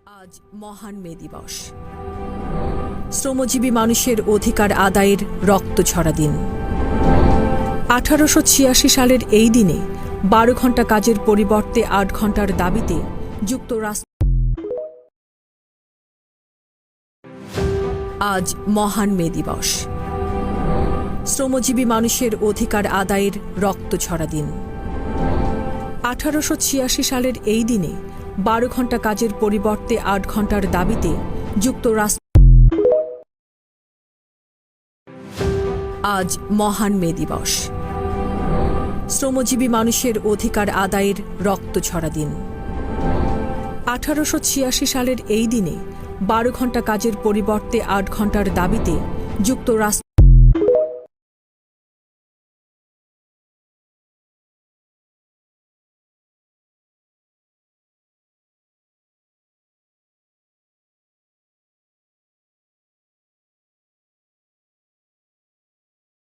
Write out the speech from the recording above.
আজ মহান মে দিবস। শ্রমজীবী মানুষের অধিকার আদায়ের রক্ত ঝরা দিন। 1886 সালের এই দিনে 12 ঘণ্টা কাজের পরিবর্তে 8 ঘণ্টার দাবিতে যুক্তরাষ্ট্র আজ মহান মে দিবস। শ্রমজীবী মানুষের অধিকার আদায়ের রক্ত ঝরা দিন। 1886 সালের এই দিনে 12 ঘণ্টা কাজের পরিবর্তে 8 ঘণ্টার দাবিতে যুক্তরাষ্ট্র আজ মহান মে দিবস। শ্রমজীবী মানুষের অধিকার আদায়ের রক্ত ঝরা দিন। 1886 সালের এই দিনে 12 ঘণ্টা কাজের পরিবর্তে 8 ঘণ্টার দাবিতে যুক্তরাষ্ট্র